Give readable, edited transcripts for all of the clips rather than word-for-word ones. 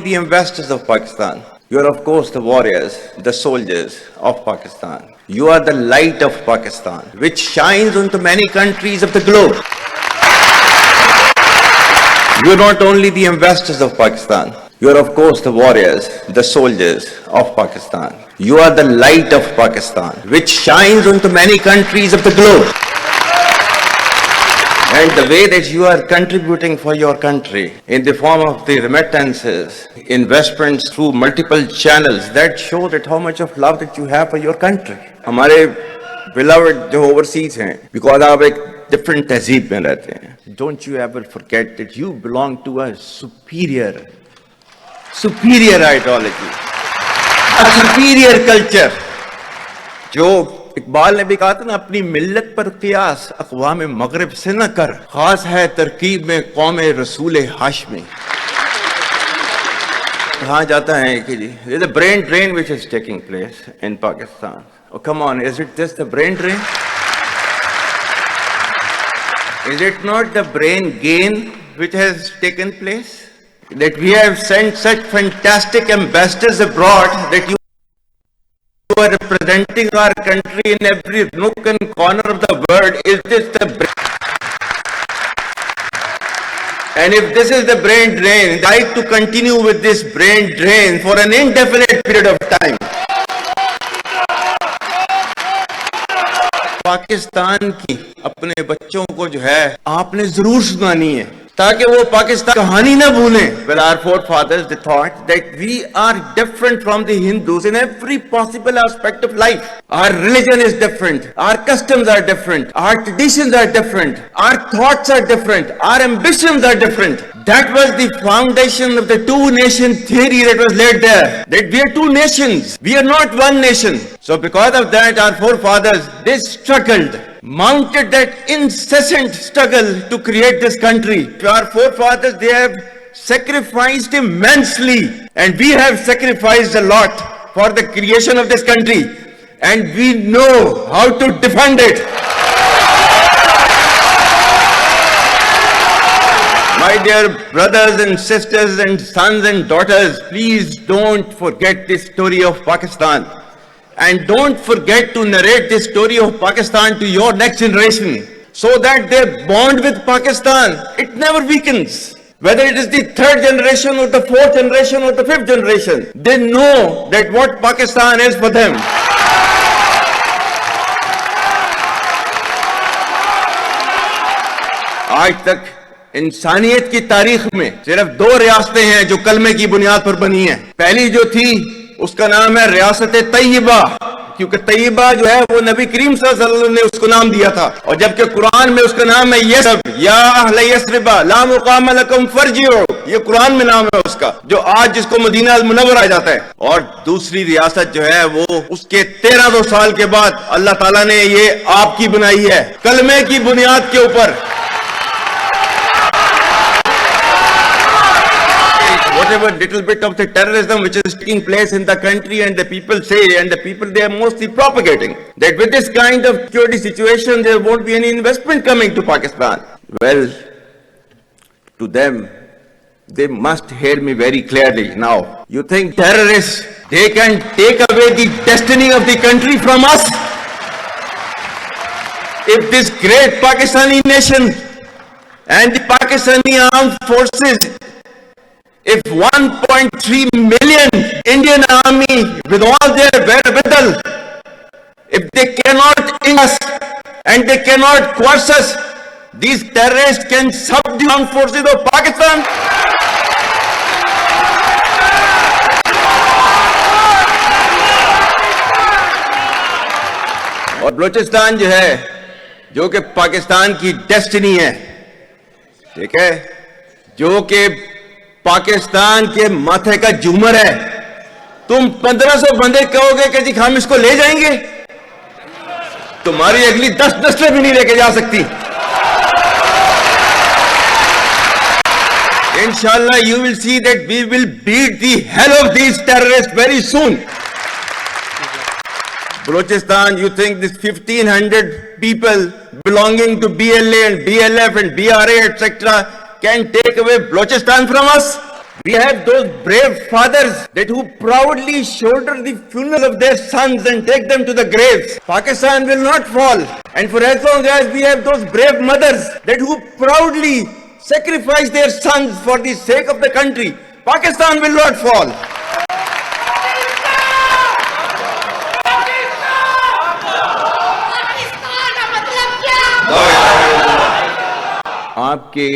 the investors of Pakistan. You are, of course, the warriors, the soldiers of Pakistan. You are the light of Pakistan, which shines onto many countries of the globe. You are not only the investors of Pakistan. You are, of course, the warriors, the soldiers of Pakistan. You are the light of Pakistan, which shines onto many countries of the globe. And the way that you are contributing for your country in the form of the remittances, investments through multiple channels, that show that how much of love that you have for your country. हमारे beloved जो overseas हैं, because आप एक different तहजीब में रहते हैं. Don't you ever forget that you belong to a superior ideology, a superior culture. जो इकबाल ने भी कहा था ना, अपनी मिल्लत पर कियास अक़वाम मगरिब से न कर, खास है तरकीब में कौम रसूल हाशमी. कहा जाता है कि जी there's a brain drain which is taking place in Pakistan. Oh, come on, is it just the brain drain? Is it not the brain gain which has taken place? That we have sent such fantastic ambassadors abroad that you are representing our country in every nook and corner of the world. Is this the brain? And if this is the brain drain, I'd like to continue with this brain drain for an indefinite period of time. Pakistan की अपने बच्चों को जो है आपने जरूर सुनानी है, ताकि वो पाकिस्तान कहानी ना भूलें. Well, our forefathers, they thought that we are different from the Hindus in every possible aspect of life. Our religion is different, our customs are different, our traditions are different, our thoughts are different, our ambitions are different. That was the foundation of the two-nation theory that was laid there. That we are two nations, we are not one nation. So because of that, our forefathers, they struggled, mounted that incessant struggle to create this country. Our forefathers, they have sacrificed immensely, and we have sacrificed a lot for the creation of this country, and we know how to defend it. My dear brothers and sisters and sons and daughters, please don't forget this story of Pakistan. And don't forget to narrate this story of Pakistan to your next generation, so that their bond with Pakistan, it never weakens. Whether it is the third generation or the fourth generation or the fifth generation, they know that what Pakistan is for them. आज तक इंसानियत की तारीख में सिर्फ दो रियासतें हैं जो कलमे की बुनियाद पर बनी हैं. पहली जो थी उसका नाम है रियासत तैयबा, क्योंकि तैयबा जो है वो नबी करीम सल्लल्लाहु अलैहि वसल्लम ने उसको नाम दिया था. और जबकि कुरान में उसका नाम है यसब, या अहले यस्रिबा ला मुकाम लकुम फरजिउ, ये कुरान में नाम है उसका, जो आज जिसको मदीना अल मुनव्वरा जाता है. और दूसरी रियासत जो है वो उसके 1300 साल के बाद अल्लाह ताला ने ये आपकी बनाई है, कलमे की बुनियाद के ऊपर. Whatever little bit of the terrorism which is taking place in the country, and the people say, and the people they are mostly propagating, that with this kind of security situation there won't be any investment coming to Pakistan. Well, to them, they must hear me very clearly now. You think terrorists, they can take away the destiny of the country from us? If this great Pakistani nation and the Pakistani armed forces, if 1.3 million Indian army with all their wherewithal, if they cannot in us and they cannot coerce us, these terrorists can subdue the armed forces of Pakistan. और बलूचिस्तान जो है, जो कि पाकिस्तान की destiny है, ठीक है, जो कि पाकिस्तान के माथे का झूमर है, तुम 1500 बंदे कहोगे कि जी हम इसको ले जाएंगे, तुम्हारी अगली 10 नस्लें भी नहीं लेके जा सकती. Inshallah, you will see that we will beat the hell of these terrorists very soon. Balochistan, you think this 1500 people belonging to BLA and BLF and BRA, etc., can take away Balochistan from us? We have those brave fathers that who proudly shoulder the funeral of their sons and take them to the graves. Pakistan will not fall. And for as long as we have those brave mothers that who proudly sacrifice their sons for the sake of the country, Pakistan will not fall. आपके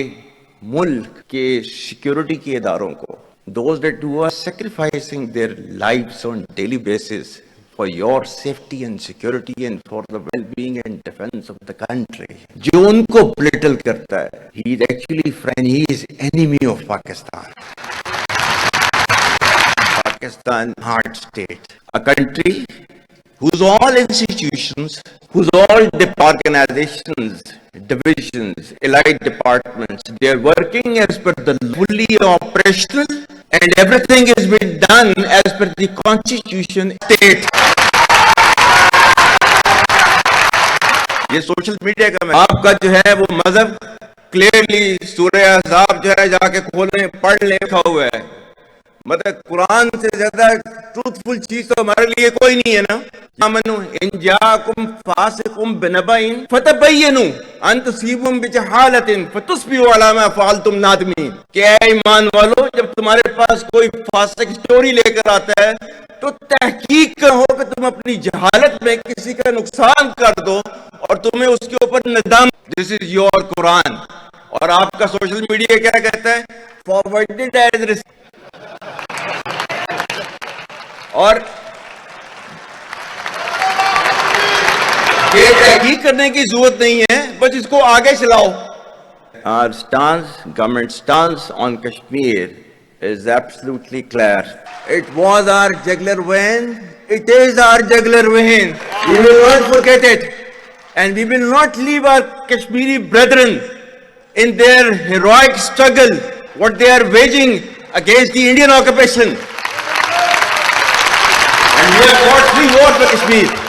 मुल्क के security के इदारों को, those that who are sacrificing their lives on daily basis for your safety and security and for the well-being and defense of the country, जो उनको belittle करता है, he is actually friend, he is enemy of Pakistan. Pakistan hard state, a country whose all institutions, whose all organizations, divisions, allied departments, they are working as per the fully operational and everything is being done as per the constitution state. ये social media का मैं आपका जो है वो मजहब clearly सूरह अहज़ाब जो है जाके खोलें पढ़ लें लिखा हुआ है. मतलब कुरान से ज्यादा ट्रूथफुल चीज तो हमारे लिए कोई नहीं है ना. आमनू इन जाकुम फासिकुम बिनबाइन फतबय्यनु अन तुसीबुम बिजहालतिन फतुस्बिहु अला मा फअलतुम नादिमीन. क्या ईमान वालों, जब तुम्हारे पास कोई फासिक स्टोरी लेकर आता है तो तहकीक करो कि तुम अपनी जहालत में किसी का नुकसान कर दो और तुम्हें उसके ऊपर निदाम. This is your Quran. और आपका सोशल मीडिया क्या कहता है? Forwarded as. और ये तहकीक करने की जरूरत नहीं है, बस इसको आगे चलाओ. Our stance, government stance on Kashmir is absolutely clear. It was our jugular vein. It is our jugular vein. We will not forget it, and we will not leave our Kashmiri brethren in their heroic struggle, what they are waging against the Indian occupation. And we have fought free war for Kashmir.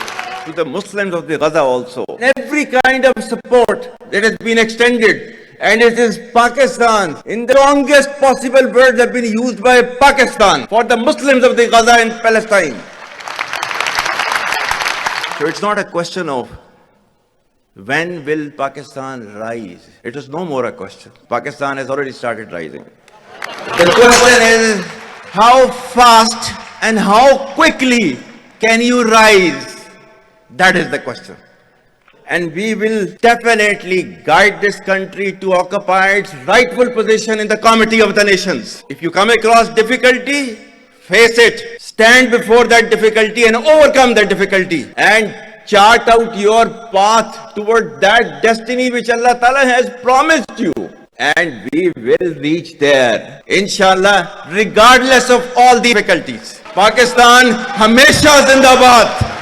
To the Muslims of the Gaza also, every kind of support that has been extended, and it is Pakistan, in the strongest possible words have been used by Pakistan for the Muslims of the Gaza and Palestine. So it's not a question of when will Pakistan rise. It is no more a question. Pakistan has already started rising. The question is how fast and how quickly can you rise? That is the question. And we will definitely guide this country to occupy its rightful position in the comity of the nations. If you come across difficulty, face it. Stand before that difficulty and overcome that difficulty. And chart out your path toward that destiny which Allah Ta'ala has promised you. And we will reach there, inshallah, regardless of all the difficulties. Pakistan, Hamesha Zindabad.